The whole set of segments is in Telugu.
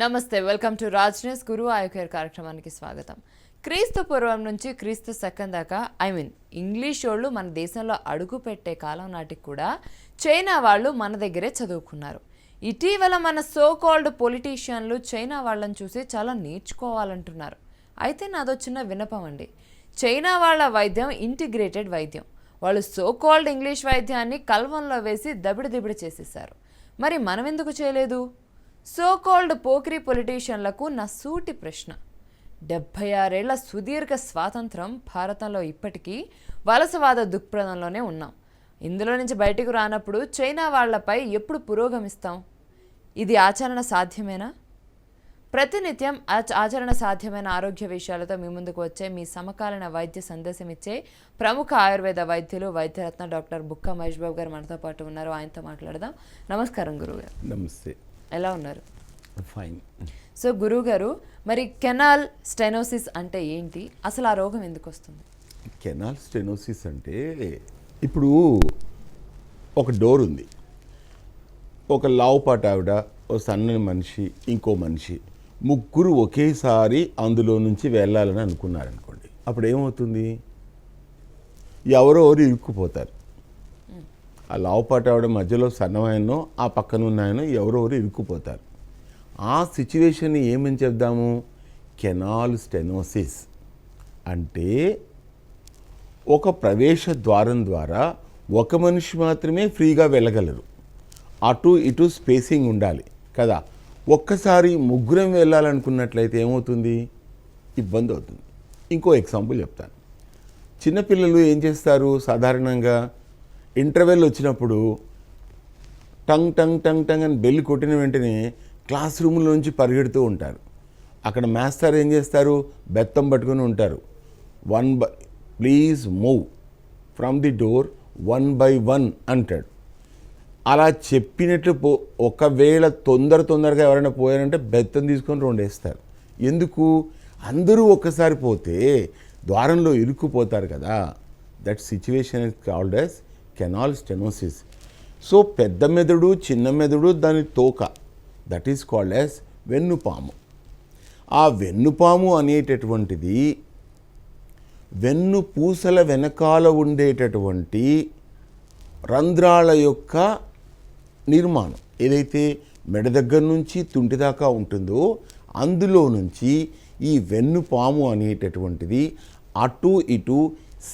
నమస్తే, వెల్కమ్ టు రాజ్ న్యూస్. గురు ఆయుకేర్ కార్యక్రమానికి స్వాగతం. క్రీస్తు పూర్వం నుంచి క్రీస్తు శకం దాకా ఇంగ్లీష్ వాళ్ళు మన దేశంలో అడుగు పెట్టే కాలం నాటికి కూడా చైనా వాళ్ళు మన దగ్గరే చదువుకున్నారు. ఇటీవల మన సో కాల్డ్ పొలిటీషియన్లు చైనా వాళ్ళని చూసి చాలా నేర్చుకోవాలంటున్నారు. అయితే నాదో చిన్న విన్నపం అండి. చైనా వాళ్ళ వైద్యం ఇంటిగ్రేటెడ్ వైద్యం. వాళ్ళు సో కాల్డ్ ఇంగ్లీష్ వైద్యాన్ని కల్వంలో వేసి దబిడి చేసేశారు. మరి మనం ఎందుకు చేయలేదు? సో కాల్డ్ పోకిరి పొలిటీషియన్లకు నా సూటి ప్రశ్న. 76 ఏళ్ల సుదీర్ఘ స్వాతంత్రం భారతంలో ఇప్పటికీ వలసవాద దృక్పథంలోనే ఉన్నాం. ఇందులో నుంచి బయటకు రానప్పుడు చైనా వాళ్లపై ఎప్పుడు పురోగమిస్తాం? ఇది ఆచరణ సాధ్యమేనా? ప్రతినిత్యం ఆచరణ సాధ్యమైన ఆరోగ్య విషయాలతో మీ ముందుకు వచ్చే మీ సమకాలీన వైద్య సందేశం ఇచ్చే ప్రముఖ ఆయుర్వేద వైద్యులు వైద్యరత్న డాక్టర్ బుక్క మహేష్ బాబు గారు మనతో పాటు ఉన్నారు. ఆయనతో మాట్లాడదాం. నమస్కారం గురువుగారు. నమస్తే. ఎలా ఉన్నారు? ఫైన్. సో గురువుగారు, మరి కెనాల్ స్టెనోసిస్ అంటే ఏంటి? అసలు ఆ రోగం ఎందుకు వస్తుంది? కెనాల్ స్టెనోసిస్ అంటే ఇప్పుడు ఒక డోర్ ఉంది, ఒక లావుపాటి ఆవిడ, ఒక సన్నని మనిషి, ఇంకో మనిషి, ముగ్గురు ఒకేసారి అందులో నుంచి వెళ్ళాలని అనుకున్నారనుకోండి. అప్పుడు ఏమవుతుంది? ఎవరో ఇరుక్కుపోతారు. ఆ లావుపాటి ఆవిడ మధ్యలో సన్నమాయనో ఆ పక్కన ఉన్నాయనో ఎవరెవరు ఇరుక్కుపోతారు. ఆ సిచ్యువేషన్ ఏమని చెప్దాము? కెనాల్ స్టెనోసిస్ అంటే ఒక ప్రవేశ ద్వారం ద్వారా ఒక మనిషి మాత్రమే ఫ్రీగా వెళ్ళగలరు. అటు ఇటు స్పేసింగ్ ఉండాలి కదా. ఒక్కసారి ముగ్గురం వెళ్ళాలనుకున్నట్లయితే ఏమవుతుంది? ఇబ్బంది అవుతుంది. ఇంకో ఎగ్జాంపుల్ చెప్తాను. చిన్నపిల్లలు ఏం చేస్తారు? సాధారణంగా ఇంటర్వెల్ వచ్చినప్పుడు టంగ్ టంగ్ టంగ్ టంగ్ అని బెల్ కొట్టిన వెంటనే క్లాస్ రూమ్లో నుంచి పరిగెడుతూ ఉంటారు. అక్కడ మాస్టర్ ఏం చేస్తారు? బెత్తం పట్టుకుని ఉంటారు. Please move from the door 1 by 1 అంటాడు. అలా చెప్పినట్లు ఒకవేళ తొందరగా ఎవరైనా పోయారంటే బెత్తం తీసుకొని 2 వేస్తారు. ఎందుకు? అందరూ ఒక్కసారి పోతే ద్వారంలో ఇరుక్కుపోతారు కదా. That situation is called as canal stenosis. So పెద్ద మెదడు, చిన్న మెదడు, దాని తోక, దట్ ఈస్ కాల్డ్ యాజ్ వెన్నుపాము. ఆ వెన్నుపాము అనేటటువంటిది వెన్ను పూసల వెనకాల ఉండేటటువంటి రంధ్రాల యొక్క నిర్మాణం ఏదైతే మెడ దగ్గర నుంచి తుంటి దాకా ఉంటుందో అందులో నుంచి ఈ వెన్నుపాము అనేటటువంటిది అటు ఇటు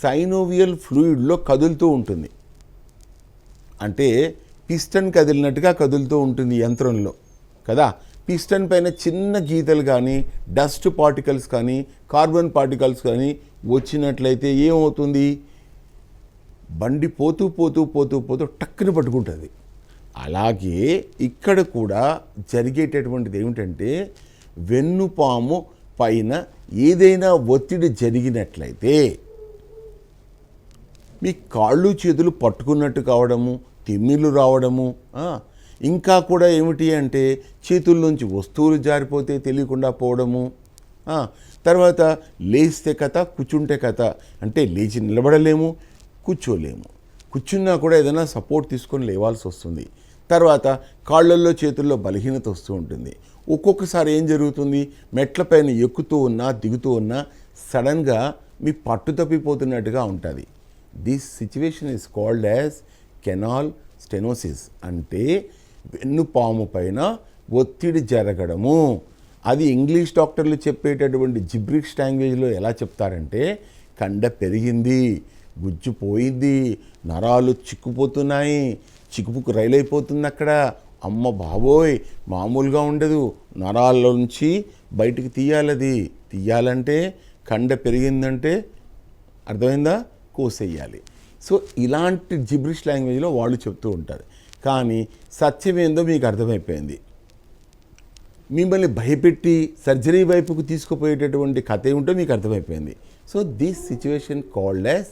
సైనోవియల్ ఫ్లూయిడ్లో కదులుతూ ఉంటుంది. అంటే పిస్టన్ కదిలినట్టుగా కదులుతూ ఉంటుంది యంత్రంలో కదా. పిస్టన్ పైన చిన్న గీతలు కానీ, డస్ట్ పార్టికల్స్ కానీ, కార్బన్ పార్టికల్స్ కానీ వచ్చినట్లయితే ఏమవుతుంది? బండి పోతూ టక్కున పట్టుకుంటుంది. అలాగే ఇక్కడ కూడా జరిగేటటువంటిది ఏమిటంటే వెన్నుపాము పైన ఏదైనా ఒత్తిడి జరిగినట్లయితే మీ కాళ్ళు చేతులు పట్టుకున్నట్టు కావడము, తిమ్మిళ్ళు రావడము, ఇంకా కూడా ఏమిటి అంటే చేతుల్లోంచి వస్తువులు జారిపోతే తెలియకుండా పోవడము, తర్వాత లేస్తే కథ, కూర్చుంటే కథ. అంటే లేచి నిలబడలేము, కూర్చోలేము, కూర్చున్నా కూడా ఏదైనా సపోర్ట్ తీసుకొని లేవాల్సి వస్తుంది. తర్వాత కాళ్ళల్లో చేతుల్లో బలహీనత వస్తూ ఉంటుంది. ఒక్కొక్కసారి ఏం జరుగుతుంది? మెట్లపైన ఎక్కుతూ ఉన్నా దిగుతూ ఉన్నా సడన్గా మీ పట్టు తప్పిపోతున్నట్టుగా ఉంటుంది. This situation is called as canal stenosis. అంటే వెన్నుపాము పైన ఒత్తిడి జరగడము. అది ఇంగ్లీష్ డాక్టర్లు చెప్పేటటువంటి జిబ్రిష్ లాంగ్వేజ్లో ఎలా చెప్తారంటే కండ పెరిగింది, గుజ్జు పోయింది, నరాలు చిక్కుపోతున్నాయి, చిక్కుపుకు రైలైపోతుంది అక్కడ, అమ్మ బాబోయ్ మామూలుగా ఉండదు, నరాల్లో నుంచి బయటికి తీయాలంటే కండ పెరిగిందంటే అర్థమైందా? కోసేయాలి. సో ఇలాంటి జిబ్రిష్ లాంగ్వేజ్లో వాళ్ళు చెప్తూ ఉంటారు. కానీ సత్యమేందో మీకు అర్థమైపోయింది. మిమ్మల్ని భయపెట్టి సర్జరీ వైపుకు తీసుకుపోయేటటువంటి కథ ఏమిటో మీకు అర్థమైపోయింది. So this situation called as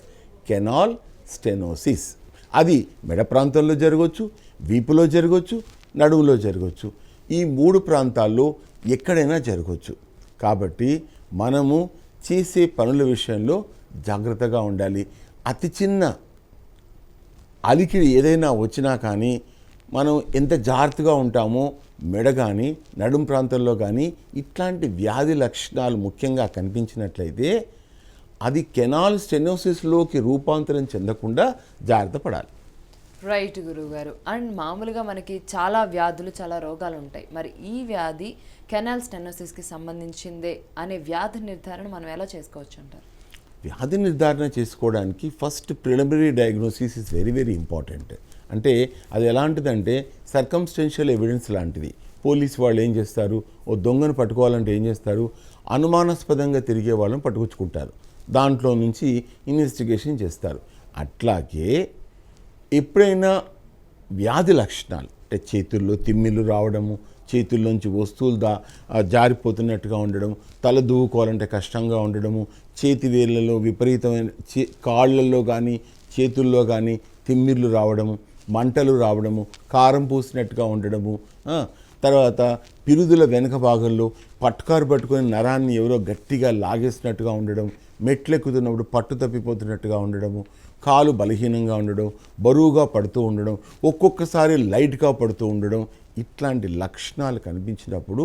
canal stenosis. అది మెడ ప్రాంతంలో జరగవచ్చు, వీపులో జరగవచ్చు, నడుములో జరగవచ్చు. ఈ 3 ప్రాంతాల్లో ఎక్కడైనా జరగవచ్చు. కాబట్టి మనము చేసే పనుల విషయంలో జాగ్రత్తగా ఉండాలి. అతి చిన్న అలికిడి ఏదైనా వచ్చినా కానీ మనం ఎంత జాగ్రత్తగా ఉంటామో మెడ కానీ నడుం ప్రాంతంలో కానీ ఇట్లాంటి వ్యాధి లక్షణాలు ముఖ్యంగా కనిపించినట్లయితే అది కెనాల్ స్టెనోసిస్లోకి రూపాంతరం చెందకుండా జాగ్రత్త పడాలి. రైట్ గురువు గారు. అండ్ మామూలుగా మనకి చాలా వ్యాధులు, చాలా రోగాలు ఉంటాయి. మరి ఈ వ్యాధి కెనాల్ స్టెనోసిస్కి సంబంధించిందే అనే వ్యాధి నిర్ధారణ మనం ఎలా చేసుకోవచ్చు అంటారు? వ్యాధి నిర్ధారణ చేసుకోవడానికి first preliminary diagnosis is very very important. అంటే అది ఎలాంటిదంటే సర్కమ్స్టెన్షియల్ ఎవిడెన్స్ లాంటిది. పోలీసు వాళ్ళు ఏం చేస్తారు, ఓ దొంగను పట్టుకోవాలంటే ఏం చేస్తారు, అనుమానాస్పదంగా తిరిగే వాళ్ళని పట్టుకొచ్చుకుంటారు, దాంట్లో నుంచి ఇన్వెస్టిగేషన్ చేస్తారు. అట్లాగే ఎప్పుడైనా వ్యాధి లక్షణాలు అంటే చేతుల్లో తిమ్మిళ్ళు రావడము, చేతుల్లోంచి వస్తువులు జారిపోతున్నట్టుగా ఉండడం, తల దూవుకోవాలంటే కష్టంగా ఉండడము, చేతి వేళ్ళలో విపరీతమైన కాళ్ళల్లో కానీ చేతుల్లో కానీ తిమ్మిర్లు రావడము, మంటలు రావడము, కారం పూసినట్టుగా ఉండడము, తర్వాత పిరుదుల వెనక భాగంలో పట్టుకారు పట్టుకొని నరాన్ని ఎవరో గట్టిగా లాగేసినట్టుగా ఉండడం, మెట్లెక్కుతున్నప్పుడు పట్టు తప్పిపోతున్నట్టుగా ఉండడము, కాలు బలహీనంగా ఉండడం, బరువుగా పడుతూ ఉండడం, ఒక్కొక్కసారి లైట్గా పడుతూ ఉండడం, ఇట్లాంటి లక్షణాలు కనిపించినప్పుడు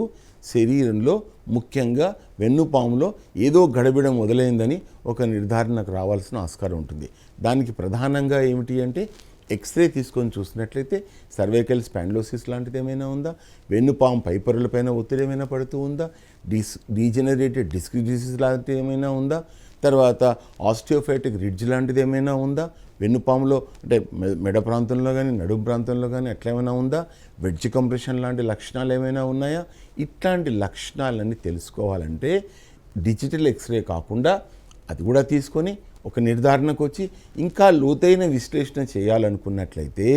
శరీరంలో ముఖ్యంగా వెన్నుపాములో ఏదో గడబిడం మొదలైందని ఒక నిర్ధారణకు రావాల్సిన ఆస్కారం ఉంటుంది. దానికి ప్రధానంగా ఏమిటి అంటే ఎక్స్రే తీసుకొని చూసినట్లయితే సర్వైకల్ స్పాండిలోసిస్ లాంటిది ఏమైనా ఉందా, వెన్నుపాము పైపొరలపైన ఒత్తిడి ఏమైనా పడుతూ ఉందా, డీజనరేటెడ్ డిస్క్ డిసీజ్ లాంటిది ఏమైనా ఉందా, తర్వాత ఆస్టియోఫైటిక్ రిడ్జ్ లాంటిది ఏమైనా ఉందా, వెన్నుపాములో అంటే మెడ ప్రాంతంలో కానీ నడుము ప్రాంతంలో కానీ అట్లా ఏమైనా ఉందా, వెడ్జ్ కంప్రెషన్ లాంటి లక్షణాలు ఏమైనా ఉన్నాయా. ఇట్లాంటి లక్షణాలన్నీ తెలుసుకోవాలంటే డిజిటల్ ఎక్స్రే కాకుండా అది కూడా తీసుకొని ఒక నిర్ధారణకు వచ్చి ఇంకా లోతైన విశ్లేషణ చేయాలనుకున్నట్లయితే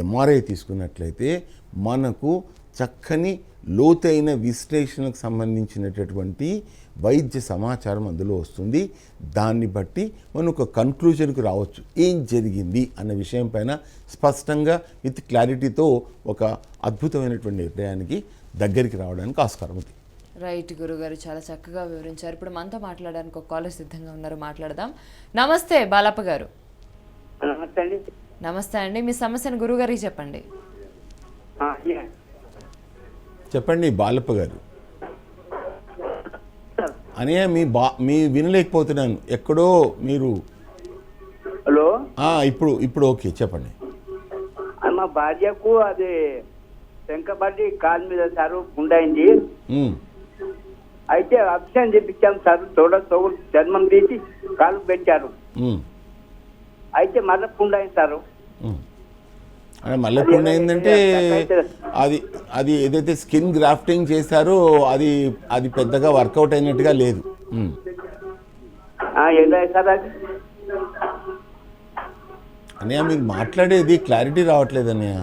ఎంఆర్ఐ తీసుకున్నట్లయితే మనకు చక్కని లోతైన విశ్లేషణకు సంబంధించినటువంటి వైద్య సమాచారం అందులో వస్తుంది. దాన్ని బట్టి మనం ఒక కన్క్లూజన్కు రావచ్చు, ఏం జరిగింది అన్న విషయం పైన స్పష్టంగా విత్ క్లారిటీతో ఒక అద్భుతమైనటువంటి నిర్ణయానికి దగ్గరికి రావడానికి ఆస్కారం ఉంది. రైట్ గురుగారు, చాలా చక్కగా వివరించారు. ఇప్పుడు మనతో మాట్లాడడానికి ఒక కాలర్ సిద్ధంగా ఉన్నారు, మాట్లాడదాం. నమస్తే బాలప్ప గారు. నమస్తే అండి, మీ సమస్యను గురుగారికి చెప్పండి. చెప్పండి బాలప్ప గారు. అనే మీ వినలేకపోతున్నాను, ఎక్కడో మీరు. హలో, ఇప్పుడు ఓకే, చెప్పండి. మా భార్యకు అది వెంకబడి కాలు మీద సారు పుండైంది. అయితే ఆప్షన్ చెప్పించాం సార్, తోడు జన్మం తీసి కాలు పెట్టారు. అయితే మళ్ళీ పుండైంది సారు. మళ్ళీ పుండు అయిందంటే అది ఏదైతే స్కిన్ గ్రాఫ్టింగ్ చేశారో అది పెద్దగా వర్కౌట్ అయినట్టుగా లేదు. అన్నయ్య మీరు మాట్లాడేది క్లారిటీ రావట్లేదు అన్నయ్య.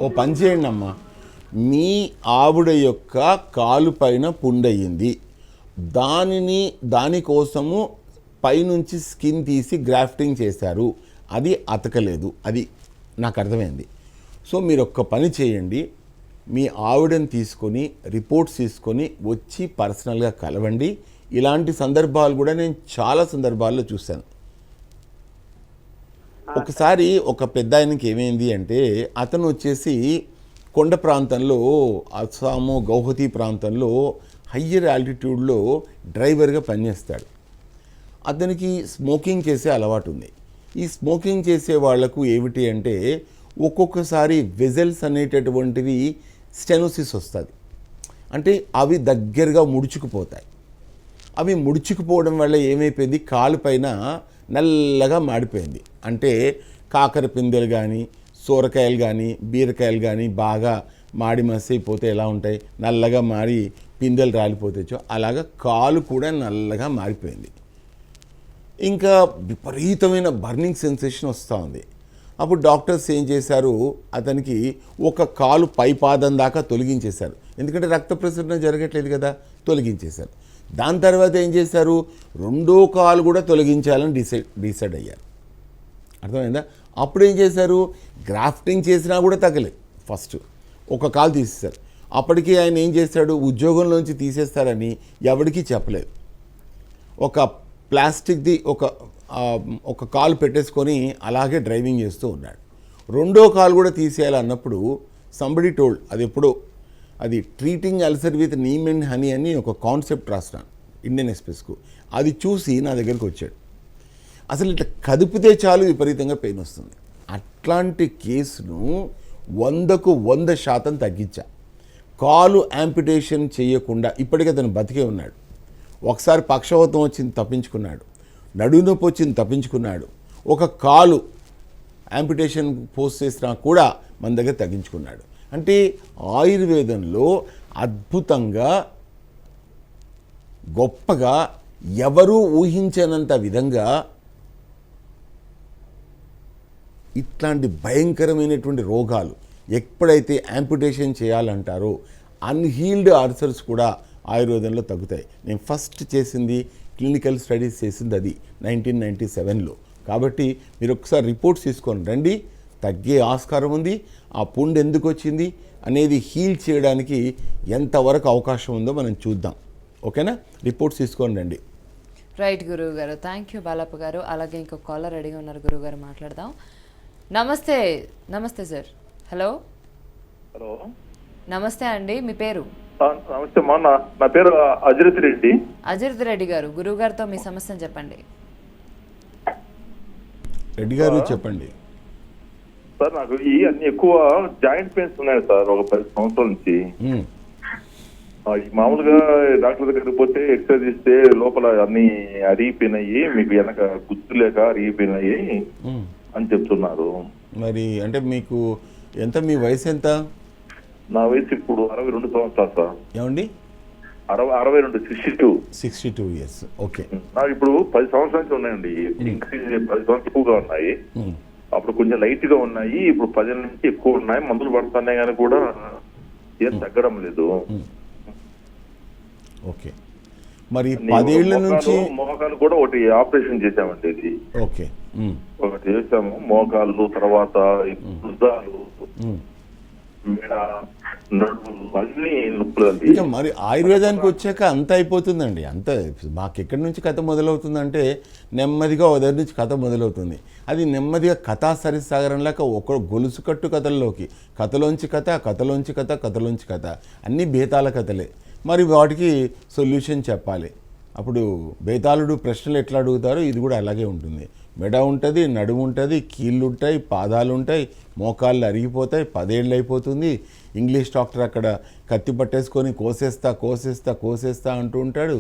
ఓ పని చేయండి అమ్మా, మీ ఆవిడ యొక్క కాలు పైన పుండయింది, దానికోసము పైనుంచి స్కిన్ తీసి గ్రాఫ్టింగ్ చేశారు, అది అతకలేదు, అది నాకు అర్థమైంది. సో మీరు ఒక్క పని చేయండి, మీ ఆవిడని తీసుకొని రిపోర్ట్స్ తీసుకొని వచ్చి పర్సనల్గా కలవండి. ఇలాంటి సందర్భాలు కూడా నేను చాలా సందర్భాల్లో చూశాను. ఒకసారి ఒక పెద్ద ఆయనకి ఏమైంది అంటే, అతను వచ్చేసి కొండ ప్రాంతంలో అస్సాము గౌహతి ప్రాంతంలో హయ్యర్ ఆల్టిట్యూడ్లో డ్రైవర్గా పనిచేస్తాడు. అతనికి స్మోకింగ్ చేసే అలవాటు ఉంది. ఈ స్మోకింగ్ చేసే వాళ్లకు ఏమిటి అంటే ఒక్కొక్కసారి వెజల్స్ అనేటటువంటివి స్టెనోసిస్ వస్తుంది, అంటే అవి దగ్గరగా ముడుచుకుపోతాయి. అవి ముడుచుకుపోవడం వల్ల ఏమైపోయింది, కాలు పైన నల్లగా మాడిపోయింది. అంటే కాకర పిందెలు కానీ సోరకాయలు కానీ బీరకాయలు కానీ బాగా మాడి మసైపోతే ఎలా ఉంటాయి, నల్లగా మాడి పిందెలు రాలిపోతాయో అలాగా కాలు కూడా నల్లగా మారిపోయింది. ఇంకా విపరీతమైన బర్నింగ్ సెన్సేషన్ వస్తూ ఉంది. అప్పుడు డాక్టర్స్ ఏం చేశారు, అతనికి ఒక కాలు పైపాదం దాకా తొలగించేశారు, ఎందుకంటే రక్త ప్రసరణ జరగట్లేదు కదా, తొలగించేశారు. దాని తర్వాత ఏం చేశారు, రెండో కాలు కూడా తొలగించాలని డిసైడ్ అయ్యారు. అర్థమైందా? అప్పుడు ఏం చేశారు, గ్రాఫ్టింగ్ చేసినా కూడా తగ్గలేదు, ఫస్ట్ ఒక కాలు తీసేశారు. అప్పటికి ఆయన ఏం చేశాడు, ఉద్యోగంలోంచి తీసేస్తారని ఎవరికీ చెప్పలేదు. ఒక ప్లాస్టిక్ది ఒక ఒక కాలు పెట్టేసుకొని అలాగే డ్రైవింగ్ చేస్తూ ఉన్నాడు. రెండో కాలు కూడా తీసేయాలన్నప్పుడు సంబడి టోల్డ్, అది ఎప్పుడో, అది treating ulcer with neem and honey అని ఒక కాన్సెప్ట్ రాస్తాను ఇండియన్ ఎక్స్ప్రెస్కు. అది చూసి నా దగ్గరికి వచ్చాడు. అసలు ఇట్లా కదిపితే చాలు విపరీతంగా పెయిన్ వస్తుంది. అట్లాంటి కేసును 100కు 100% తగ్గించా. కాలు యాంపిటేషన్ చేయకుండా ఇప్పటికీ అతను బతికే ఉన్నాడు. ఒకసారి పక్షవాతం వచ్చింది తప్పించుకున్నాడు, నడుము నొప్పి వచ్చింది తప్పించుకున్నాడు, ఒక కాలు యాంపిటేషన్ పోస్ట్ చేసినా కూడా మన దగ్గర తగ్గించుకున్నాడు. అంటే ఆయుర్వేదంలో అద్భుతంగా గొప్పగా ఎవరూ ఊహించనంత విధంగా ఇట్లాంటి భయంకరమైనటువంటి రోగాలు ఎప్పుడైతే యాంపిటేషన్ చేయాలంటారో అన్హీల్డ్ అల్సర్స్ కూడా ఆయుర్వేదంలో తగ్గుతాయి. నేను ఫస్ట్ చేసింది క్లినికల్ స్టడీస్ చేసింది అది 1997లో. కాబట్టి మీరు ఒకసారి రిపోర్ట్స్ తీసుకొని రండి, తగ్గే ఆస్కారం ఉంది. ఆ పుండు ఎందుకు వచ్చింది అనేది హీల్ చేయడానికి ఎంతవరకు అవకాశం ఉందో మనం చూద్దాం. ఓకేనా? రిపోర్ట్స్ తీసుకొని రండి. రైట్ గురువు గారు, థ్యాంక్ యూ బాలప్ప గారు. అలాగే ఇంకొక కాలర్ రెడీగా ఉన్నారు గురువు గారు, మాట్లాడదాం. నమస్తే. నమస్తే సార్. హలో. హలో, నమస్తే అండి, మీ పేరు? నమస్తే మా, నా పేరు అజిరత్ రెడ్డి. అజిరత్ రెడ్డి గారు, గురువు గారితో మీ సమస్యను చెప్పండి. రెడ్డి గారు చెప్పండి. సార్, నాకు ఈ అన్ని ఎక్కువ జాయింట్ పెయిన్స్ ఉన్నాయి సార్, ఒక 10 సంవత్సరాల నుంచి. మామూలుగా డాక్టర్ దగ్గరికి పోతే ఎక్సర్సైజ్ ఇస్తే లోపల అన్ని అరిగిపోయినాయి, మీకు వెనక గుర్తు లేక అరిగిపోయినాయి అని చెప్తున్నారు. మరి అంటే మీకు ఎంత, మీ వయసు ఎంత? నా వయసు ఇప్పుడు 62 సంవత్సరాలు సార్. ఏమండి? 62, 62 years. ఓకే. నాకు ఇప్పుడు 10 సంవత్సరాల నుంచి ఉన్నాయండి. ఇంక్రీజ్ 10 సంవత్సరాలు ఎక్కువగా ఉన్నాయి. అప్పుడు కొంచెం లైట్ గా ఉన్నాయి, ఇప్పుడు 10 నుంచి ఎక్కువ ఉన్నాయి. మందులు పడుతున్నాయి కానీ కూడా ఏం తగ్గడం లేదు. ఓకే. మరి 10 ఏళ్ల నుంచి మోకాలు కూడా ఒకటి ఆపరేషన్ చేశామండి. ఇది ఓకే, ఒకటి చేసాము. మోకాళ్ళు, తర్వాత భుజాలు, మెడ, నడుము అన్ని నొప్పులు. ఇంకా మరి ఆయుర్వేదానికి వచ్చాక అంత అయిపోతుందండి. అంత మాకు ఎక్కడి నుంచి కథ మొదలవుతుందంటే నెమ్మదిగా ఉదయం నుంచి కథ మొదలవుతుంది. అది నెమ్మదిగా కథా సరిసాగరంలాగా ఒక గొలుసు కట్టు కథల్లోకి, కథలోంచి కథ, కథలోంచి కథ, కథలోంచి కథ, అన్నీ బేతాల కథలే. మరి వాటికి సొల్యూషన్ చెప్పాలి. అప్పుడు బేతాళుడు ప్రశ్నలు ఎట్లా అడుగుతారో ఇది కూడా అలాగే ఉంటుంది. మెడ ఉంటుంది, నడుము ఉంటుంది, కీళ్ళు ఉంటాయి, పాదాలు ఉంటాయి, మోకాళ్ళు అరిగిపోతాయి, 10 ఏళ్ళు అయిపోతుంది. ఇంగ్లీష్ డాక్టర్ అక్కడ కత్తి పట్టేసుకొని కోసేస్తా కోసేస్తా కోసేస్తా అంటూ ఉంటాడు.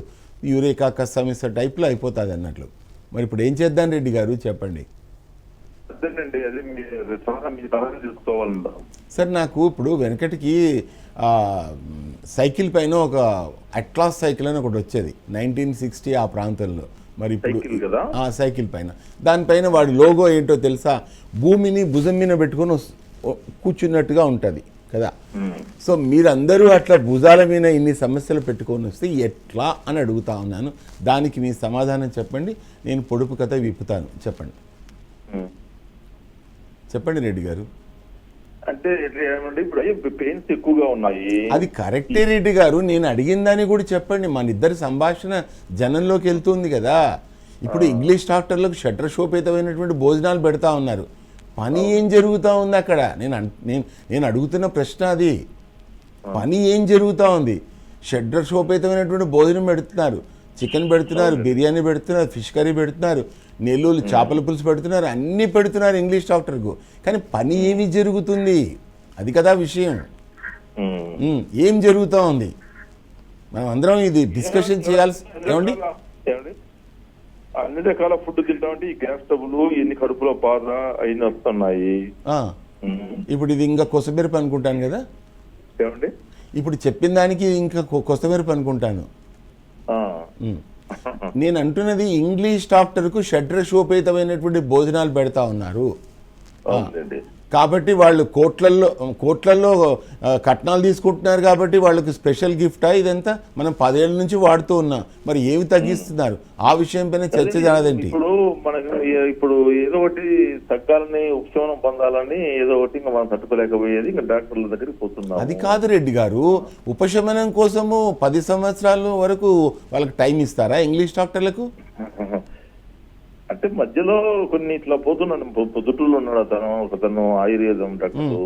యూరేకా కస్సమిస్స టైప్లో అయిపోతుంది అన్నట్లు. మరి ఇప్పుడు ఏం చేద్దాం రెడ్డి గారు, చెప్పండి. సార్, నాకు ఇప్పుడు వెనకటికి సైకిల్ పైన ఒక అట్లాస్ సైకిల్ అని ఒకటి వచ్చేది 1960 ఆ ప్రాంతంలో. మరి ఇప్పుడు సైకిల్ పైన, దానిపైన వాడి లోగో ఏంటో తెలుసా? భూమిని భుజం మీద పెట్టుకొని కూర్చున్నట్టుగా ఉంటుంది కదా. సో మీరందరూ అట్లా భుజాల మీద ఇన్ని సమస్యలు పెట్టుకొని వస్తే ఎట్లా అని అడుగుతా ఉన్నాను. దానికి మీ సమాధానం చెప్పండి, నేను పొడుపు కథ విప్పుతాను. చెప్పండి చెప్పండి రెడ్డి గారు. అంటే ఇప్పుడు పెయిన్స్ ఎక్కువగా ఉన్నాయి. అది కరెక్టే రెడ్డి గారు, నేను అడిగిందని కూడా చెప్పండి. మన ఇద్దరి సంభాషణ జనంలోకి వెళ్తుంది కదా. ఇప్పుడు ఇంగ్లీష్ డాక్టర్లకు షట్రశోపేతమైనటువంటి భోజనాలు పెడతా ఉన్నారు. పని ఏం జరుగుతూ ఉంది అక్కడ? నేను అడుగుతున్న ప్రశ్న అది. పని ఏం జరుగుతూ ఉంది? షడ్రశోపేతమైనటువంటి భోజనం పెడుతున్నారు, చికెన్ పెడుతున్నారు, బిర్యానీ పెడుతున్నారు, ఫిష్ కర్రీ పెడుతున్నారు, నెల్లూరు చేపల పులుసు పెడుతున్నారు, అన్నీ పెడుతున్నారు ఇంగ్లీష్ డాక్టర్కు. కానీ పని ఏమి జరుగుతుంది? అది కదా విషయం. ఏం జరుగుతూ ఉంది? మనం అందరం ఇది డిస్కషన్ చేయాల్సి. ఏమండి, అన్ని రకాల ఫుడ్ తింటామంటే ఈ గ్యాస్ ట్రబుల్, ఎన్ని కడుపులో బాధ అయిన వస్తున్నాయి. ఇప్పుడు ఇది ఇంకా కొసమెరుపు అనుకుంటాను కదా. ఏమండి, ఇప్పుడు చెప్పిన దానికి ఇంకా కొసమెరుపు అనుకుంటాను. నేను అంటున్నది ఇంగ్లీష్ డాక్టర్కు షడ్రశోపేతమైనటువంటి భోజనాలు పెడతా ఉన్నారు కాబట్టి వాళ్ళు కోట్లల్లో కట్నాలు తీసుకుంటున్నారు కాబట్టి వాళ్ళకి స్పెషల్ గిఫ్టా ఇదంతా? మనం 10 ఏళ్ళ నుంచి వాడుతూ ఉన్నాం. మరి ఏమి తగ్గిస్తున్నారు? ఆ విషయం పైన చర్చ జరగదేంటి? ఇప్పుడు ఏదో ఒకటి తగ్గాలని, ఉపశమనం పొందాలని ఏదో ఒకటి ఇంకా మనం తట్టుకోలేకపోయేది, ఇంకా డాక్టర్ల దగ్గరికి పోతున్నాం. అది కాదు రెడ్డి గారు, ఉపశమనం కోసము 10 సంవత్సరాల వరకు వాళ్ళకి టైం ఇస్తారా ఇంగ్లీష్ డాక్టర్లకు? అంటే మధ్యలో కొన్ని ఇట్లా పోతున్నాను, పొద్దుటూరులో ఉన్నాడు ఒకతను ఆయుర్వేదం డాక్టర్,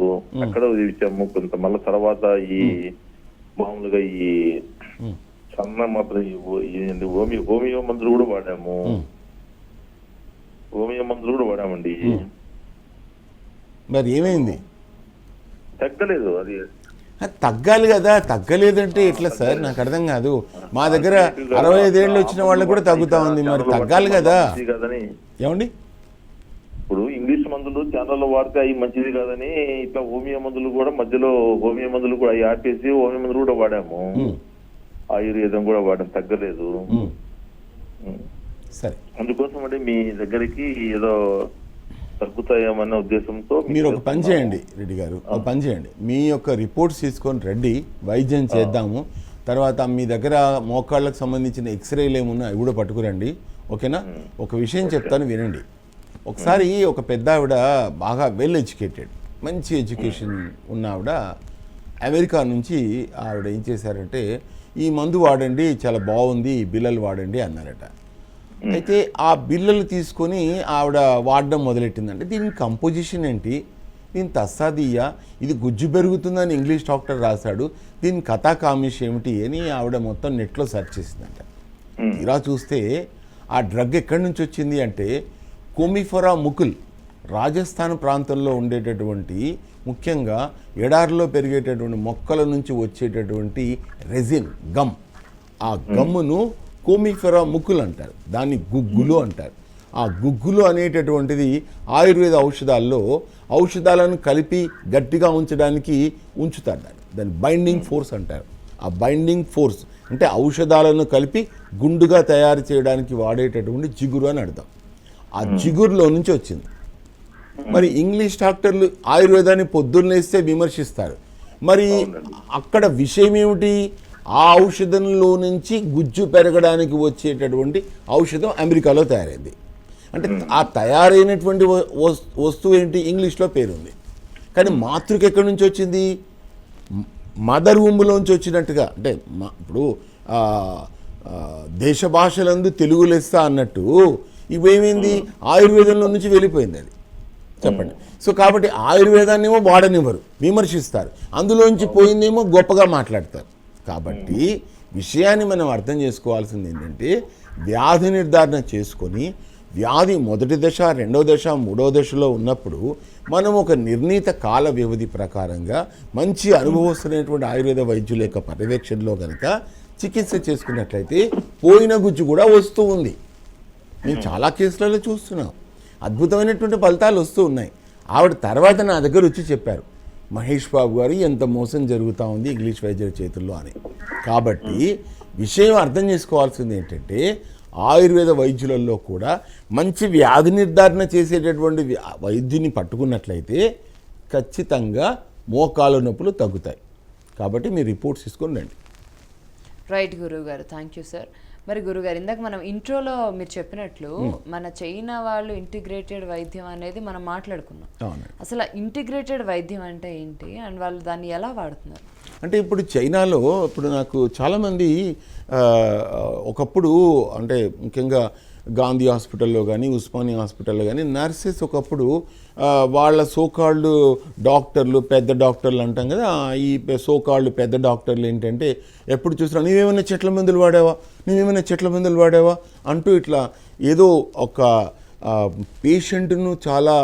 అక్కడ ఇచ్చాము కొంత. మళ్ళీ తర్వాత ఈ మామూలుగా ఈ సన్న మాత్రం హోమియో మందులు కూడా వాడాము, హోమియో మందులు కూడా వాడామండి. మరి ఏమైంది? తగ్గలేదు. అది తగ్గాలి కదా, తగ్గలేదంటే ఎట్లా సార్? నాకు అర్థం కాదు. మా దగ్గర 65 ఏళ్ళు వచ్చిన వాళ్ళకి కూడా తగ్గుతా ఉంది, మరి తగ్గాలి కదా. ఏమండి, ఇప్పుడు ఇంగ్లీష్ మందులు ఛానల్లో వాడితే అవి మంచిది కాదని ఇట్లా హోమియో మందులు కూడా మధ్యలో హోమియో మందులు కూడా అవి ఆపేసి హోమియో మందులు కూడా వాడాము, ఆయుర్వేదం కూడా వాడడం తగ్గలేదు. సరే, అందుకోసం అంటే మీ దగ్గరికి ఏదో తగ్గుతాయేమన్న ఉద్దేశంతో మీరు ఒక పని చేయండి రెడ్డి గారు, ఒక పని చేయండి. మీ యొక్క రిపోర్ట్స్ తీసుకొని రండి, వైద్యం చేద్దాము. తర్వాత మీ దగ్గర మోకాళ్ళకు సంబంధించిన ఎక్స్రేలు ఏమున్నా అవి కూడా పట్టుకురండి, ఓకేనా? ఒక విషయం చెప్తాను వినండి. ఒకసారి ఒక పెద్ద ఆవిడ, బాగా వెల్ ఎడ్యుకేటెడ్, మంచి ఎడ్యుకేషన్ ఉన్న ఆవిడ, అమెరికా నుంచి ఆవిడ ఏం చేశారంటే, ఈ మందు వాడండి చాలా బాగుంది, ఈ బిళ్ళలు వాడండి అన్నారట. అయితే ఆ బిళ్ళలు తీసుకొని ఆవిడ వాడడం మొదలెట్టిందంటే, దీని కంపోజిషన్ ఏంటి, దీని తస్సాదీయ, ఇది గుజ్జు పెరుగుతుందని ఇంగ్లీష్ డాక్టర్ రాశాడు, దీని కథా కామిష్ ఏమిటి అని ఆవిడ మొత్తం నెట్లో సెర్చ్ చేసిందంట. ఇలా చూస్తే ఆ డ్రగ్ ఎక్కడి నుంచి వచ్చింది అంటే, కోమిఫెరా ముకుల్, రాజస్థాన్ ప్రాంతంలో ఉండేటటువంటి, ముఖ్యంగా ఎడారిలో పెరిగేటటువంటి మొక్కల నుంచి వచ్చేటటువంటి రెజిన్, గమ్, ఆ గమ్మును కోమిఫెరా ముకుల్ అంటారు, దాన్ని గుగ్గులు అంటారు. ఆ గుగ్గులు అనేటటువంటిది ఆయుర్వేద ఔషధాలను కలిపి గట్టిగా ఉంచడానికి ఉంచుతారు, దాన్ని బైండింగ్ ఫోర్స్ అంటారు. ఆ బైండింగ్ ఫోర్స్ అంటే ఔషధాలను కలిపి గుండుగా తయారు చేయడానికి వాడేటటువంటి జిగురు అని అర్థం. ఆ జిగురులో నుంచి వచ్చింది. మరి ఇంగ్లీష్ డాక్టర్లు ఆయుర్వేదాన్ని పొద్దున్నేస్తే విమర్శిస్తారు. మరి అక్కడ విషయం ఏమిటి? ఆ ఔషధంలో నుంచి గుజ్జు పెరగడానికి వచ్చేటటువంటి ఔషధం అమెరికాలో తయారైంది. అంటే ఆ తయారైనటువంటి వస్తువు ఏంటి? ఇంగ్లీష్లో పేరుంది, కానీ మాతృక ఎక్కడి నుంచి వచ్చింది? మదర్ ఊంబులోంచి వచ్చినట్టుగా. అంటే ఇప్పుడు దేశ భాషలందు తెలుగు లెస్స అన్నట్టు ఇవేమైంది? ఆయుర్వేదంలో నుంచి వెళ్ళిపోయింది అది. చెప్పండి. సో కాబట్టి ఆయుర్వేదాన్ని ఏమో వాడనివ్వరు, విమర్శిస్తారు, అందులోంచి పోయిందేమో గొప్పగా మాట్లాడతారు. కాబట్టి విషయాన్ని మనం అర్థం చేసుకోవాల్సింది ఏంటంటే, వ్యాధి నిర్ధారణ చేసుకొని వ్యాధి మొదటి దశ, రెండవ దశ, మూడవ దశలో ఉన్నప్పుడు మనం ఒక నిర్ణీత కాల వ్యవధి ప్రకారంగా మంచి అనుభవస్తున్నటువంటి ఆయుర్వేద వైద్యుల యొక్క పర్యవేక్షణలో కనుక చికిత్స చేసుకున్నట్లయితే పోయిన గుజ్జు కూడా వస్తూ ఉంది. మేము చాలా కేసులలో చూస్తున్నాం, అద్భుతమైనటువంటి ఫలితాలు వస్తూ ఉన్నాయి. ఆవిడ తర్వాత నా దగ్గర వచ్చి చెప్పారు, మహేష్ బాబు గారు ఎంత మోసం జరుగుతూ ఉంది ఇంగ్లీష్ వైద్యుల చేతుల్లో అని. కాబట్టి విషయం అర్థం చేసుకోవాల్సింది ఏంటంటే, ఆయుర్వేద వైద్యులలో కూడా మంచి వ్యాధి నిర్ధారణ చేసేటటువంటి వైద్యుని పట్టుకున్నట్లయితే ఖచ్చితంగా మోకాలు నొప్పులు తగ్గుతాయి. కాబట్టి మీరు రిపోర్ట్స్ తీసుకొని రండి. రైట్ గురువు గారు, థ్యాంక్ యూ సార్. మరి గురుగారు, ఇందాక మనం ఇంట్రోలో మీరు చెప్పినట్లు మన చైనా వాళ్ళు ఇంటిగ్రేటెడ్ వైద్యం అనేది మనం మాట్లాడుకున్నాం. అసలు ఇంటిగ్రేటెడ్ వైద్యం అంటే ఏంటి అండ్ వాళ్ళు దాన్ని ఎలా వాడుతున్నారు? అంటే ఇప్పుడు చైనాలో ఇప్పుడు నాకు చాలామంది ఒకప్పుడు, అంటే ముఖ్యంగా గాంధీ హాస్పిటల్లో కానీ ఉస్మానియా హాస్పిటల్లో కానీ నర్సెస్ ఒకప్పుడు వాళ్ళ సోకాళ్ళు డాక్టర్లు, పెద్ద డాక్టర్లు అంటాం కదా, ఈ సోకాళ్ళు పెద్ద డాక్టర్లు ఏంటంటే ఎప్పుడు చూసినా నువ్వేమైనా చెట్ల మందులు వాడావా అంటూ ఇట్లా ఏదో ఒక పేషెంట్ను చాలా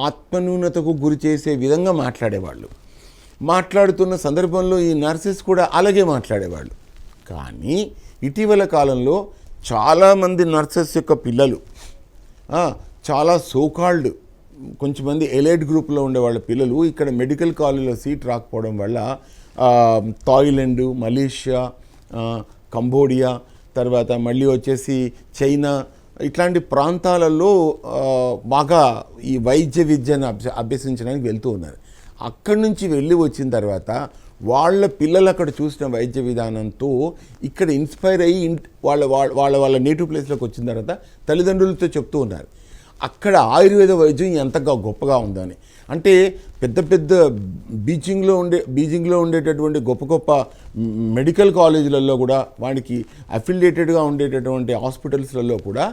ఆత్మన్యూనతకు గురి చేసే విధంగా మాట్లాడేవాళ్ళు. మాట్లాడుతున్న సందర్భంలో ఈ నర్సెస్ కూడా అలాగే మాట్లాడేవాళ్ళు. కానీ ఇటీవల కాలంలో చాలామంది నర్సెస్ యొక్క పిల్లలు, చాలా సోకాల్డ్ కొంచెంమంది ఎలైట్ గ్రూప్లో ఉండే వాళ్ళ పిల్లలు ఇక్కడ మెడికల్ కాలేజీలో సీట్ రాకపోవడం వల్ల థాయిలాండ్, మలేషియా, కంబోడియా, తర్వాత మళ్ళీ వచ్చేసి చైనా, ఇట్లాంటి ప్రాంతాలలో బాగా ఈ వైద్య విద్యను అభ్యసించడానికి వెళ్తూ ఉన్నారు. అక్కడి నుంచి వెళ్ళి వచ్చిన తర్వాత వాళ్ళ పిల్లలు అక్కడ చూసిన వైద్య విధానంతో ఇక్కడ ఇన్స్పైర్ అయ్యి వాళ్ళ నేటివ్ ప్లేస్లోకి వచ్చిన తర్వాత తల్లిదండ్రులతో చెప్తూ ఉన్నారు, అక్కడ ఆయుర్వేద వైద్యం ఎంతగా గొప్పగా ఉందని. అంటే పెద్ద పెద్ద బీజింగ్లో ఉండేటటువంటి గొప్ప మెడికల్ కాలేజీలలో కూడా, వాడికి అఫిలియేటెడ్గా ఉండేటటువంటి హాస్పిటల్స్లలో కూడా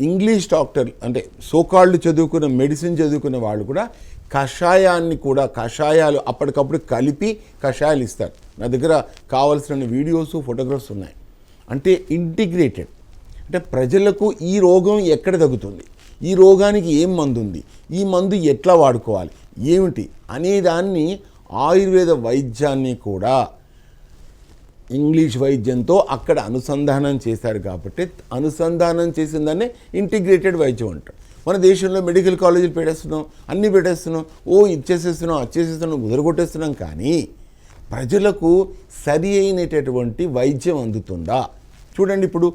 ఇంగ్లీష్ డాక్టర్ అంటే సోకాళ్ళు చదువుకున్న మెడిసిన్ చదువుకున్న వాళ్ళు కూడా కషాయాలు అప్పటికప్పుడు కలిపి కషాయాలు ఇస్తారు. నా దగ్గర కావాల్సిన వీడియోస్ ఫోటోగ్రాఫ్స్ ఉన్నాయి. అంటే ఇంటిగ్రేటెడ్, అంటే ప్రజలకు ఈ రోగం ఎక్కడ తగ్గుతుంది, ఈ రోగానికి ఏం మందు ఉంది, ఈ మందు ఎట్లా వాడుకోవాలి ఏమిటి అనేదాన్ని ఆయుర్వేద వైద్యాన్ని కూడా ఇంగ్లీష్ వైద్యంతో అక్కడ అనుసంధానం చేశారు. కాబట్టి అనుసంధానం చేసిన దాన్ని ఇంటిగ్రేటెడ్ వైద్యం అంటారు. మన దేశంలో మెడికల్ కాలేజీలు పెట్టేస్తున్నాం, అన్నీ పెట్టేస్తున్నాం, ఇచ్చేసేస్తున్నాం వచ్చేసేస్తున్నాం ముదరగొట్టేస్తున్నాం. కానీ ప్రజలకు సరి అయినటువంటి వైద్యం అందుతుందా? చూడండి, ఇప్పుడు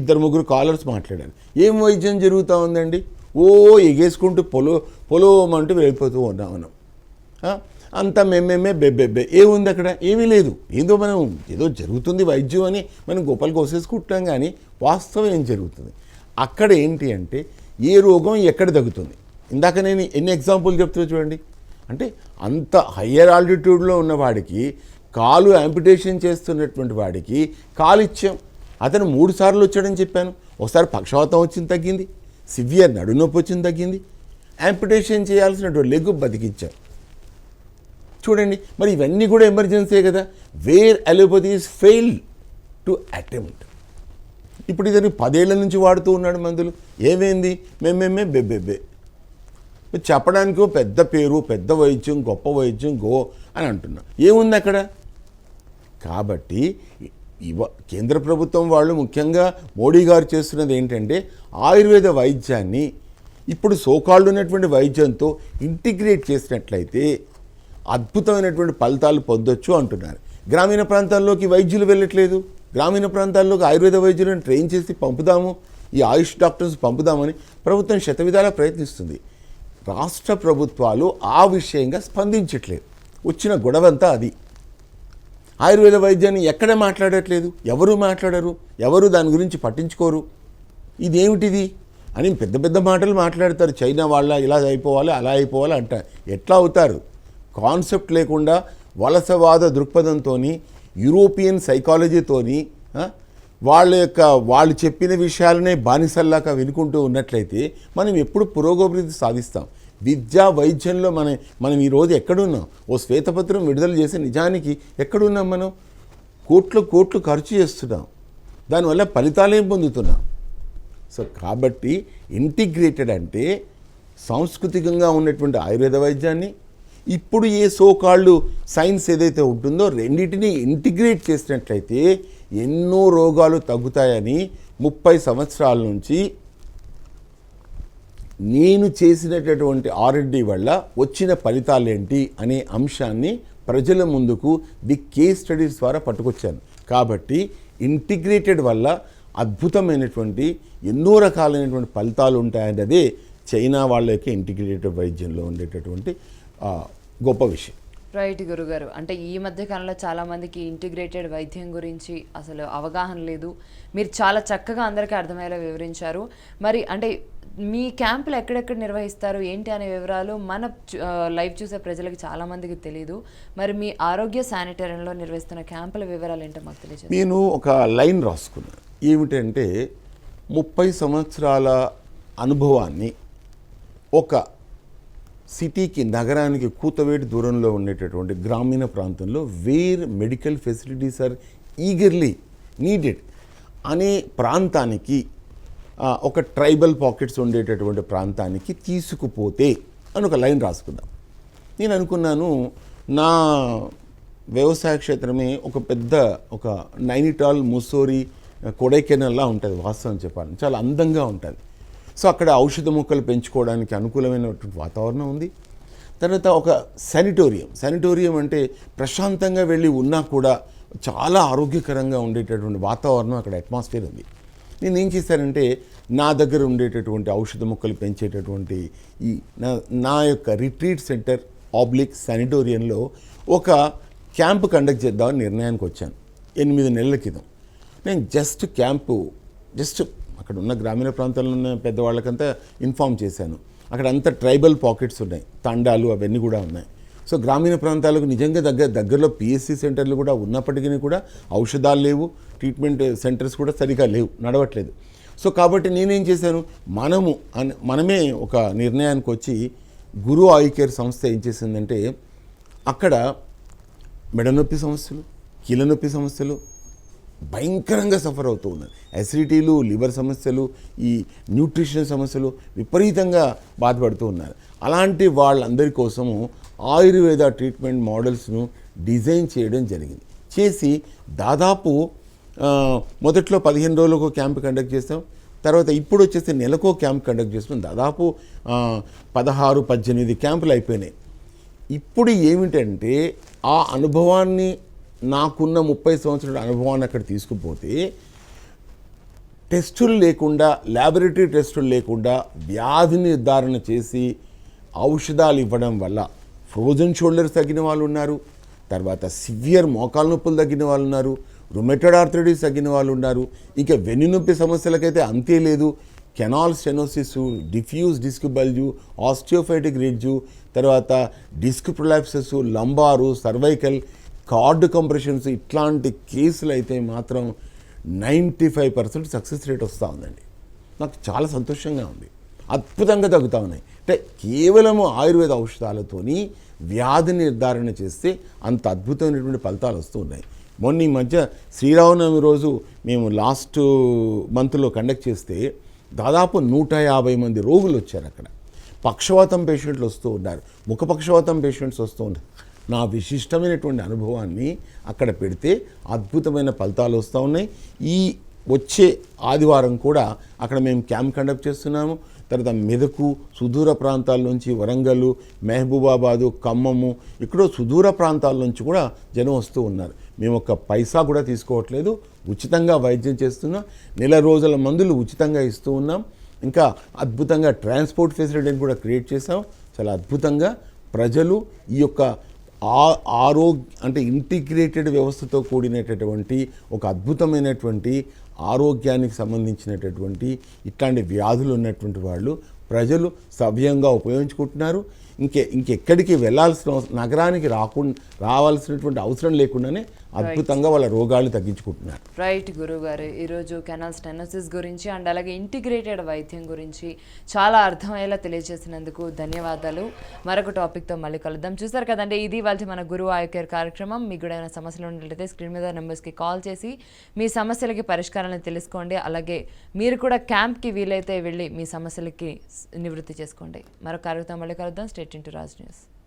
2-3 కాలర్స్ మాట్లాడారు. ఏం వైద్యం జరుగుతూ ఉందండి? ఎగేసుకుంటూ పొలోమంటూ వెళ్ళిపోతూ ఉన్నాం మనం. అంతా మేమేమే బెబ్బెబ్బే ఏముంది అక్కడ? ఏమీ లేదు. ఏదో జరుగుతుంది వైద్యం అని మనం గొప్పలు కోసేసుకుంటాం. కానీ వాస్తవం ఏం జరుగుతుంది అక్కడ ఏంటి అంటే ఏ రోగం ఎక్కడ తగ్గుతుంది. ఇందాక నేను ఎన్ని ఎగ్జాంపుల్ చెప్తున్నా చూడండి. అంటే అంత హయ్యర్ ఆల్టిట్యూడ్లో ఉన్నవాడికి, కాలు యాంపిటేషన్ చేస్తున్నటువంటి వాడికి కాలు ఇచ్చాం. అతను 3 సార్లు వచ్చాడని చెప్పాను. ఒకసారి పక్షవాతం వచ్చింది తగ్గింది, సివియర్ నడునొప్పి వచ్చింది తగ్గింది, యాంపిటేషన్ చేయాల్సినటువంటి లెగ్ బతికించాం. చూడండి, మరి ఇవన్నీ కూడా ఎమర్జెన్సీ కదా. Where allopathy is fail to attempt. ఇప్పుడు ఇతను 10 ఏళ్ల నుంచి వాడుతూ ఉన్నాడు మందులు. ఏమైంది? మేమేమే బెబ్బెబ్బే చెప్పడానికో పెద్ద పేరు, పెద్ద వైద్యం, గొప్ప వైద్యం అని అంటున్నాం. ఏముంది అక్కడ? కాబట్టి కేంద్ర ప్రభుత్వం వాళ్ళు ముఖ్యంగా మోడీ గారు చేస్తున్నది ఏంటంటే ఆయుర్వేద వైద్యాన్ని ఇప్పుడు సోకాళ్ళు ఉన్నటువంటి వైద్యంతో ఇంటిగ్రేట్ చేసినట్లయితే అద్భుతమైనటువంటి ఫలితాలు పొందొచ్చు అంటున్నారు. గ్రామీణ ప్రాంతాల్లోకి వైద్యులు వెళ్ళట్లేదు. గ్రామీణ ప్రాంతాల్లోకి ఆయుర్వేద వైద్యులను ట్రైన్ చేసి పంపుదాము, ఈ ఆయుష్ డాక్టర్స్ పంపుదామని ప్రభుత్వం శతవిధాలా ప్రయత్నిస్తుంది. రాష్ట్ర ప్రభుత్వాలు ఆ విషయంగా స్పందించట్లేదు. వచ్చిన గొడవంతా అది. ఆయుర్వేద వైద్యాన్ని ఎక్కడ మాట్లాడట్లేదు, ఎవరు మాట్లాడరు, ఎవరు దాని గురించి పట్టించుకోరు. ఇదేమిటిది అని పెద్ద పెద్ద మాటలు మాట్లాడతారు. చైనా వాళ్ళ ఇలా అయిపోవాలి, అలా అయిపోవాలి అంటారు. ఎట్లా అవుతారు? కాన్సెప్ట్ లేకుండా వలసవాద దృక్పథంతో, యూరోపియన్ సైకాలజీతోని వాళ్ళు చెప్పిన విషయాలనే బానిసల్లాగా వినుకుంటూ ఉన్నట్లయితే మనం ఎప్పుడు పురోగతి సాధిస్తాం? విద్యా వైద్యంలో మనం ఈరోజు ఎక్కడున్నాం? శ్వేతపత్రం విడుదల చేసి నిజానికి ఎక్కడున్నాం? మనం కోట్లు ఖర్చు చేస్తున్నాం, దానివల్ల ఫలితాలేం పొందుతున్నాం? సో కాబట్టి ఇంటిగ్రేటెడ్ అంటే సాంస్కృతికంగా ఉన్నటువంటి ఆయుర్వేద వైద్యాన్ని ఇప్పుడు ఏ సోకాళ్ళు సైన్స్ ఏదైతే ఉంటుందో రెండింటినీ ఇంటిగ్రేట్ చేసినట్లయితే ఎన్నో రోగాలు తగ్గుతాయని 30 సంవత్సరాల నుంచి నేను చేసినటువంటి R&D వల్ల వచ్చిన ఫలితాలేంటి అనే అంశాన్ని ప్రజల ముందుకు ది కేస్ స్టడీస్ ద్వారా పట్టుకొచ్చాను. కాబట్టి ఇంటిగ్రేటెడ్ వల్ల అద్భుతమైనటువంటి ఎన్నో రకాలైనటువంటి ఫలితాలు ఉంటాయన్నదే చైనా వాళ్ళకి ఇంటిగ్రేటెడ్ వైద్యంలో ఉండేటటువంటి గొప్ప విషయం. రైట్ గురుగారు, అంటే ఈ మధ్య కాలంలో చాలామందికి ఇంటిగ్రేటెడ్ వైద్యం గురించి అసలు అవగాహన లేదు. మీరు చాలా చక్కగా అందరికీ అర్థమయ్యేలా వివరించారు. మరి అంటే మీ క్యాంపులు ఎక్కడెక్కడ నిర్వహిస్తారు ఏంటి అనే వివరాలు మన లైవ్ చూసే ప్రజలకు చాలామందికి తెలియదు. మరి మీ ఆరోగ్య శానిటోరియంలో నిర్వహిస్తున్న క్యాంపుల వివరాలు ఏంటో మాకు తెలియజేయండి. నేను ఒక లైన్ రాసుకున్నాను. ఏమిటంటే 30 సంవత్సరాల అనుభవాన్ని ఒక సిటీకి, నగరానికి కూతవేటి దూరంలో ఉండేటటువంటి గ్రామీణ ప్రాంతంలో where medical facilities are eagerly needed అనే ప్రాంతానికి, ఒక ట్రైబల్ పాకెట్స్ ఉండేటటువంటి ప్రాంతానికి తీసుకుపోతే అని ఒక లైన్ రాసుకుందాం. నేను అనుకున్నాను నా వ్యవసాయ క్షేత్రమే ఒక నైనిటాల్, ముస్సోరీ, కొడైకెనాల్లా ఉంటుంది. వాస్తవం చెప్పాలి, చాలా అందంగా ఉంటుంది. సో అక్కడ ఔషధ మొక్కలు పెంచుకోవడానికి అనుకూలమైనటువంటి వాతావరణం ఉంది. తర్వాత ఒక శానిటోరియం అంటే ప్రశాంతంగా వెళ్ళి ఉన్నా కూడా చాలా ఆరోగ్యకరంగా ఉండేటటువంటి వాతావరణం, అక్కడ అట్మాస్ఫియర్ ఉంది. నేను ఏం చేశానంటే నా దగ్గర ఉండేటటువంటి ఔషధ మొక్కలు పెంచేటటువంటి ఈ నా యొక్క రిట్రీట్ సెంటర్ శానిటోరియంలో ఒక క్యాంపు కండక్ట్ చేద్దామని నిర్ణయానికి వచ్చాను 8 నెలల క్రితం. నేను జస్ట్ అక్కడ ఉన్న గ్రామీణ ప్రాంతాల్లో ఉన్న పెద్దవాళ్ళకంతా ఇన్ఫామ్ చేశాను. అక్కడ అంతా ట్రైబల్ పాకెట్స్ ఉన్నాయి, తండాలు అవన్నీ కూడా ఉన్నాయి. సో గ్రామీణ ప్రాంతాలకు నిజంగా దగ్గరలో పిఎస్సి సెంటర్లు కూడా ఉన్నప్పటికీ కూడా ఔషధాలు లేవు, ట్రీట్మెంట్ సెంటర్స్ కూడా సరిగా లేవు, నడవట్లేదు. సో కాబట్టి నేనేం చేశాను, మనమే ఒక నిర్ణయానికి వచ్చి గురు ఐ కేర్ సంస్థ ఏం చేసిందంటే అక్కడ మెడనొప్పి సమస్యలు, కీళ్ళ నొప్పి సమస్యలు భయంకరంగా సఫర్ అవుతూ ఉన్నారు. అసిడిటీలు, లివర్ సమస్యలు, ఈ న్యూట్రిషన్ సమస్యలు విపరీతంగా బాధపడుతూ ఉన్నారు. అలాంటి వాళ్ళందరి కోసము ఆయుర్వేద ట్రీట్మెంట్ మోడల్స్ను డిజైన్ చేయడం జరిగింది. చేసి దాదాపు మొదట్లో 15 రోజులకు క్యాంప్ కండక్ట్ చేస్తాం. తర్వాత ఇప్పుడు వచ్చేసి నెలకో క్యాంప్ కండక్ట్ చేస్తున్నాం. దాదాపు 16-18 క్యాంపులు అయిపోయినాయి. ఇప్పుడు ఏమిటంటే ఆ అనుభవాన్ని, నాకున్న 30 సంవత్సరాల అనుభవాన్ని అక్కడ తీసుకుపోతే టెస్టులు లేకుండా, ల్యాబొరేటరీ టెస్టులు లేకుండా వ్యాధి నిర్ధారణ చేసి ఔషధాలు ఇవ్వడం వల్ల ఫ్రోజన్ షోల్డర్స్ తగ్గిన వాళ్ళు ఉన్నారు, తర్వాత సివియర్ మోకాలు నొప్పులు తగ్గిన వాళ్ళు ఉన్నారు, రుమెటైడ్ ఆర్థరైటిస్ తగ్గిన వాళ్ళు ఉన్నారు, ఇంకా వెన్నునొప్పి సమస్యలకైతే అంతే లేదు. Canal stenosis, diffuse disc bulge, osteophytic ridge, తర్వాత disc prolapses, lumbar, cervical, cord compressions, ఇట్లాంటి కేసులు అయితే మాత్రం 95% సక్సెస్ రేట్ వస్తూ ఉందండి. నాకు చాలా సంతోషంగా ఉంది. అద్భుతంగా తగ్గుతూ ఉన్నాయి. అంటే కేవలము ఆయుర్వేద ఔషధాలతోని వ్యాధి నిర్ధారణ చేస్తే అంత అద్భుతమైనటువంటి ఫలితాలు వస్తూ ఉన్నాయి. మొన్న ఈ మధ్య శ్రీరామనవమి రోజు మేము లాస్ట్ మంత్లో కండక్ట్ చేస్తే దాదాపు 150 మంది రోగులు వచ్చారు. అక్కడ పక్షవాతం పేషెంట్లు వస్తూ ఉన్నారు, ముఖ పక్షవాతం పేషెంట్స్ వస్తూ ఉన్నారు. నా విశిష్టమైనటువంటి అనుభవాన్ని అక్కడ పెడితే అద్భుతమైన ఫలితాలు వస్తూ ఉన్నాయి. ఈ వచ్చే ఆదివారం కూడా అక్కడ మేము క్యాంప్ కండక్ట్ చేస్తున్నాము. తర్వాత మెదకు, సుదూర ప్రాంతాల నుంచి వరంగల్, మహబూబాబాదు, ఖమ్మము, ఇక్కడో సుదూర ప్రాంతాల నుంచి కూడా జనం వస్తూ ఉన్నారు. మేము ఒక్క పైసా కూడా తీసుకోవట్లేదు, ఉచితంగా వైద్యం చేస్తున్నాం. నెల రోజుల మందులు ఉచితంగా ఇస్తూ ఉన్నాం. ఇంకా అద్భుతంగా ట్రాన్స్పోర్ట్ ఫెసిలిటీని కూడా క్రియేట్ చేసాం. చాలా అద్భుతంగా ప్రజలు ఈ యొక్క అంటే ఇంటిగ్రేటెడ్ వ్యవస్థతో కూడినటువంటి ఒక అద్భుతమైనటువంటి ఆరోగ్యానికి సంబంధించినటువంటి ఇట్లాంటి వ్యాధులు ఉన్నటువంటి వాళ్ళు ప్రజలు సవ్యంగా ఉపయోగించుకుంటున్నారు. ఇంకెక్కడికి వెళ్ళాల్సిన నగరానికి రావాల్సినటువంటి అవసరం లేకుండానే అద్భుతంగా వాళ్ళ రోగాలు తగ్గించుకుంటున్నారు. రైట్ గురువు గారు, ఈరోజు కెనాల్ స్టెనోసిస్ గురించి అండ్ అలాగే ఇంటిగ్రేటెడ్ వైద్యం గురించి చాలా అర్థమయ్యేలా తెలియజేసినందుకు ధన్యవాదాలు. మరొక టాపిక్తో మళ్ళీ కలుద్దాం. చూసారు కదండి, ఇది వాళ్ళ మన గురువు ఐ కేర్ కార్యక్రమం. మీకు కూడా ఏమైనా సమస్యలు ఉన్నట్లయితే స్క్రీన్ మీద నెంబర్స్కి కాల్ చేసి మీ సమస్యలకి పరిష్కారాలను తెలుసుకోండి. అలాగే మీరు కూడా క్యాంప్కి వీలైతే వెళ్ళి మీ సమస్యలకి నివృత్తి చేసుకోండి. మరొక కార్యక్రమం మళ్ళీ కలుద్దాం. State into Raj news.